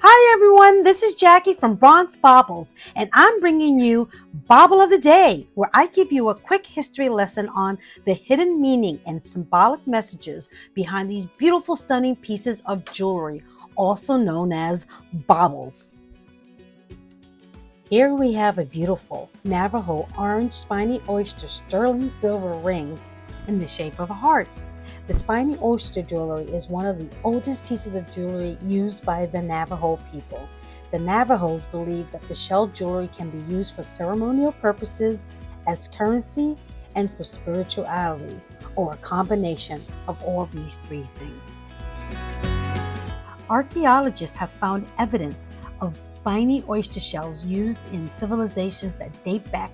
Hi everyone, this is Jackie from Bronx Baubles, and I'm bringing you Bauble of the Day, where I give you a quick history lesson on the hidden meaning and symbolic messages behind these beautiful, stunning pieces of jewelry, also known as baubles. Here we have a beautiful Navajo orange spiny oyster sterling silver ring in the shape of a heart. The spiny oyster jewelry is one of the oldest pieces of jewelry used by the Navajo people. The Navajos believe that the shell jewelry can be used for ceremonial purposes, as currency, and for spirituality, or a combination of all these three things. Archaeologists have found evidence of spiny oyster shells used in civilizations that date back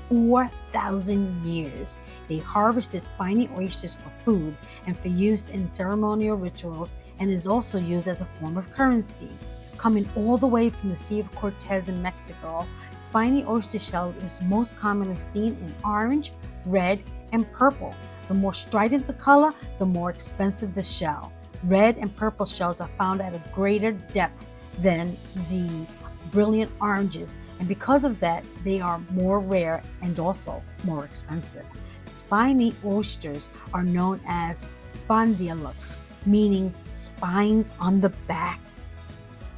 4,000 years. They harvested spiny oysters for food and for use in ceremonial rituals, and is also used as a form of currency. Coming all the way from the Sea of Cortez in Mexico, spiny oyster shell is most commonly seen in orange, red, and purple. The more strident the color, the more expensive the shell. Red and purple shells are found at a greater depth than the brilliant oranges, and because of that, they are more rare and also more expensive. Spiny oysters are known as spondylus, meaning spines on the back.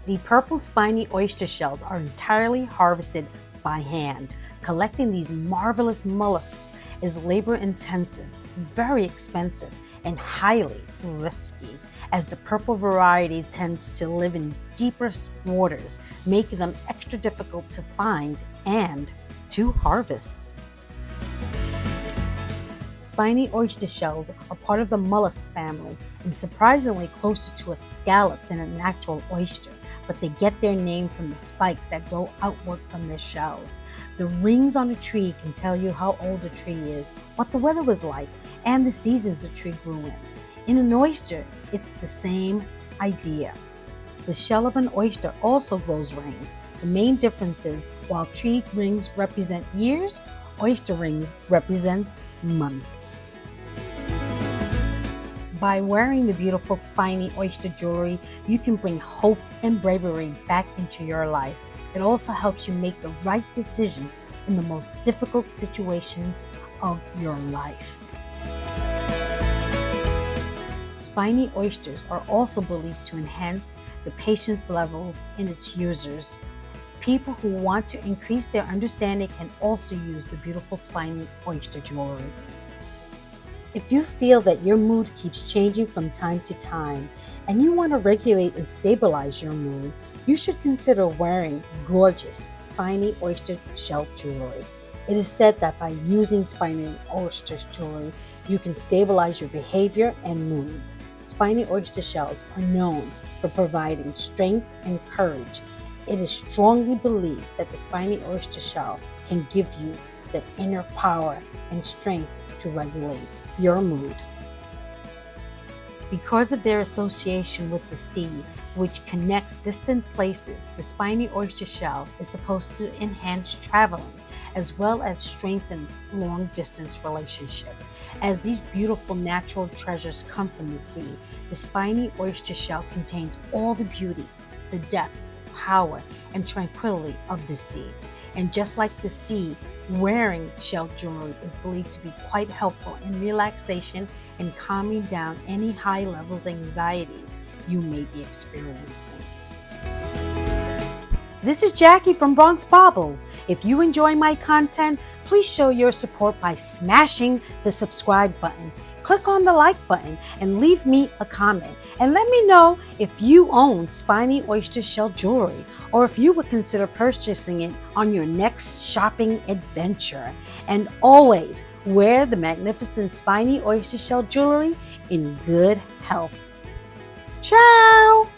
The purple spiny oyster shells are entirely harvested by hand. Collecting these marvelous mollusks is labor-intensive, very expensive, and highly risky, as the purple variety tends to live in deeper waters, making them extra difficult to find and to harvest. Spiny oyster shells are part of the mollusk family and surprisingly closer to a scallop than an actual oyster, but they get their name from the spikes that grow outward from their shells. The rings on a tree can tell you how old a tree is, what the weather was like, and the seasons the tree grew in. In an oyster, it's the same idea. The shell of an oyster also grows rings. The main difference is, while tree rings represent years, oyster rings represents months. By wearing the beautiful spiny oyster jewelry, you can bring hope and bravery back into your life. It also helps you make the right decisions in the most difficult situations of your life. Spiny oysters are also believed to enhance the patience levels in its users. People who want to increase their understanding can also use the beautiful spiny oyster jewelry. If you feel that your mood keeps changing from time to time and you want to regulate and stabilize your mood, you should consider wearing gorgeous spiny oyster shell jewelry. It is said that by using spiny oyster jewelry, you can stabilize your behavior and moods. Spiny oyster shells are known for providing strength and courage. It is strongly believed that the spiny oyster shell can give you the inner power and strength to regulate your mood. Because of their association with the sea, which connects distant places, the spiny oyster shell is supposed to enhance traveling as well as strengthen long-distance relationships. As these beautiful natural treasures come from the sea, the spiny oyster shell contains all the beauty, the depth, power, and tranquility of the sea. And just like the sea, wearing shell jewelry is believed to be quite helpful in relaxation and calming down any high levels of anxieties you may be experiencing. This is Jackie from Bronx Baubles. If you enjoy my content, please show your support by smashing the subscribe button. Click on the like button and leave me a comment. And let me know if you own spiny oyster shell jewelry or if you would consider purchasing it on your next shopping adventure. And always wear the magnificent spiny oyster shell jewelry in good health. Ciao!